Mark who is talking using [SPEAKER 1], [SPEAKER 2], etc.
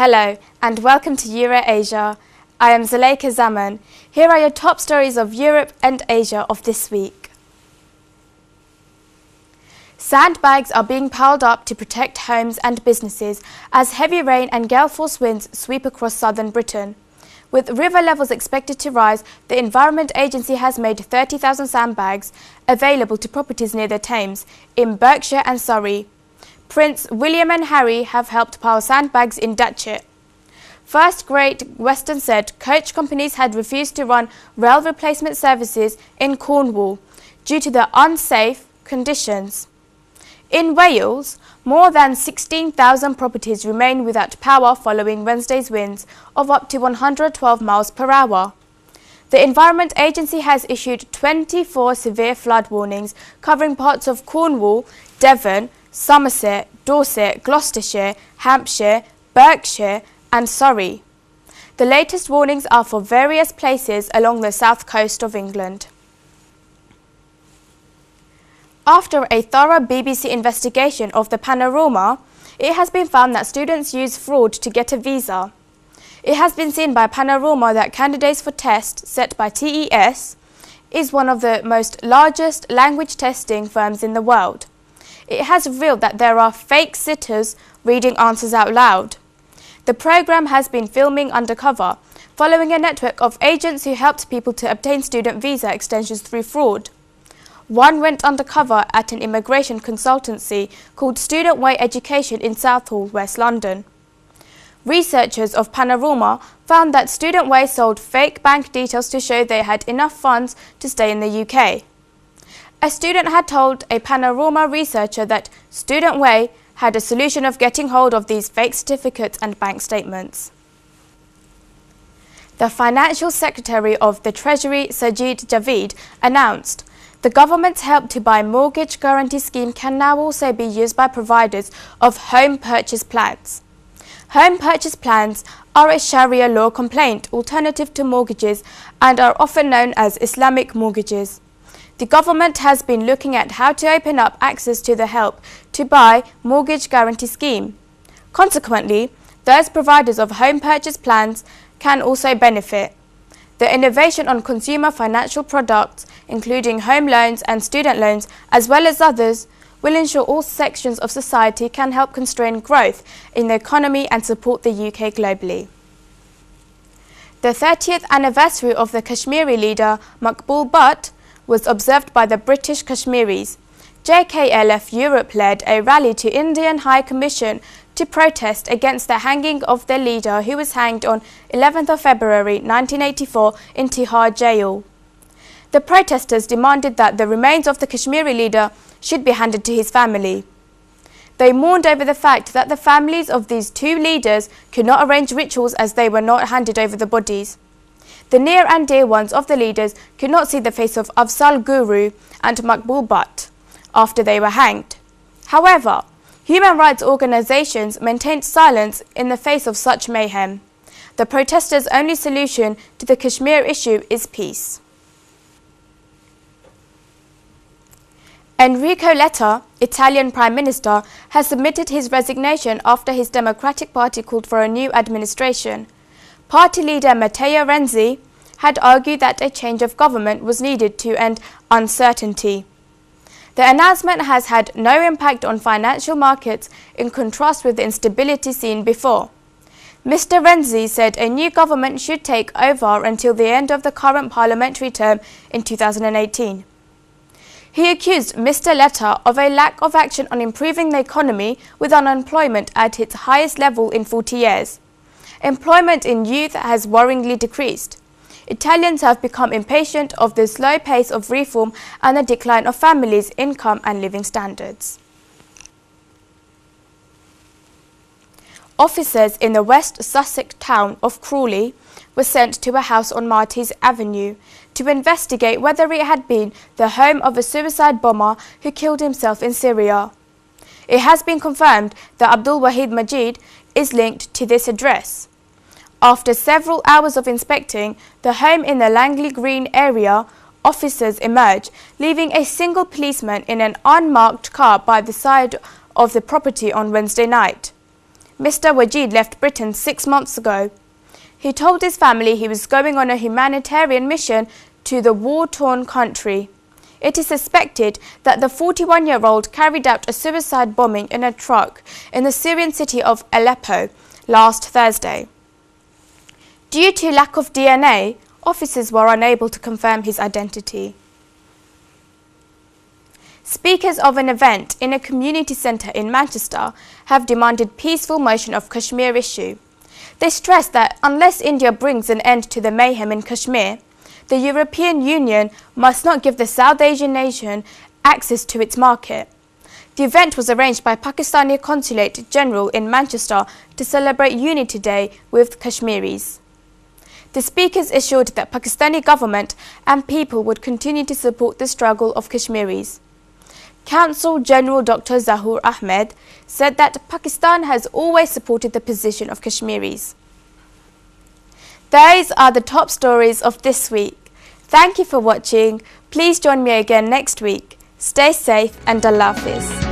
[SPEAKER 1] Hello and welcome to Euroasia. I am Zuleika Zaman. Here are your top stories of Europe and Asia of this week. Sandbags are being piled up to protect homes and businesses as heavy rain and gale force winds sweep across southern Britain. With river levels expected to rise, the Environment Agency has made 30,000 sandbags available to properties near the Thames in Berkshire and Surrey. Prince William and Harry have helped pile sandbags in Datchet. First Great Western said coach companies had refused to run rail replacement services in Cornwall due to the unsafe conditions. In Wales, more than 16,000 properties remain without power following Wednesday's winds of up to 112 miles per hour. The Environment Agency has issued 24 severe flood warnings covering parts of Cornwall, Devon, Somerset, Dorset, Gloucestershire, Hampshire, Berkshire and Surrey. The latest warnings are for various places along the south coast of England. After a thorough BBC investigation of the panorama, it has been found that students use fraud to get a visa. It has been seen by Panorama that candidates for tests set by TES is one of the most largest language testing firms in the world. It has revealed that there are fake sitters reading answers out loud. The program has been filming undercover, following a network of agents who helped people to obtain student visa extensions through fraud. One went undercover at an immigration consultancy called Student Way Education in Southall, West London. Researchers of Panorama found that Student Way sold fake bank details to show they had enough funds to stay in the UK. A student had told a Panorama researcher that Student Way had a solution of getting hold of these fake certificates and bank statements. The Financial Secretary of the Treasury, Sajid Javid, announced the government's Help to Buy mortgage guarantee scheme can now also be used by providers of home purchase plans. Home purchase plans are a Sharia law complaint alternative to mortgages and are often known as Islamic mortgages. The government has been looking at how to open up access to the Help to Buy mortgage guarantee scheme. Consequently, those providers of home purchase plans can also benefit. The innovation on consumer financial products, including home loans and student loans, as well as others, will ensure all sections of society can help constrain growth in the economy and support the UK globally. The 30th anniversary of the Kashmiri leader Maqbool Butt was observed by the British Kashmiris. JKLF Europe led a rally to Indian High Commission to protest against the hanging of their leader, who was hanged on 11th of February 1984 in Tihar jail. The protesters demanded that the remains of the Kashmiri leader should be handed to his family. They mourned over the fact that the families of these two leaders could not arrange rituals as they were not handed over the bodies. The near and dear ones of the leaders could not see the face of Afzal Guru and Maqbool Butt after they were hanged. However, human rights organizations maintained silence in the face of such mayhem. The protesters' only solution to the Kashmir issue is peace. Enrico Letta, Italian Prime Minister, has submitted his resignation after his Democratic Party called for a new administration. Party leader Matteo Renzi had argued that a change of government was needed to end uncertainty. The announcement has had no impact on financial markets in contrast with the instability seen before. Mr. Renzi said a new government should take over until the end of the current parliamentary term in 2018. He accused Mr. Letta of a lack of action on improving the economy, with unemployment at its highest level in 40 years. Employment in youth has worryingly decreased. Italians have become impatient of the slow pace of reform and the decline of families' income and living standards. Officers in the West Sussex town of Crawley were sent to a house on Martyrs Avenue to investigate whether it had been the home of a suicide bomber who killed himself in Syria. It has been confirmed that Abdul Wahid Majid is linked to this address. After several hours of inspecting the home in the Langley Green area, officers emerged, leaving a single policeman in an unmarked car by the side of the property on Wednesday night. Mr. Wajid left Britain 6 months ago. He told his family he was going on a humanitarian mission to the war-torn country. It is suspected that the 41-year-old carried out a suicide bombing in a truck in the Syrian city of Aleppo last Thursday. Due to lack of DNA, officers were unable to confirm his identity. Speakers of an event in a community centre in Manchester have demanded peaceful motion of Kashmir issue. They stressed that unless India brings an end to the mayhem in Kashmir, the European Union must not give the South Asian nation access to its market. The event was arranged by Pakistani Consulate General in Manchester to celebrate Unity Day with Kashmiris. The speakers assured that Pakistani government and people would continue to support the struggle of Kashmiris. Counsel General Dr. Zahur Ahmed said that Pakistan has always supported the position of Kashmiris. Those are the top stories of this week. Thank you for watching. Please join me again next week. Stay safe and Allah Hafiz.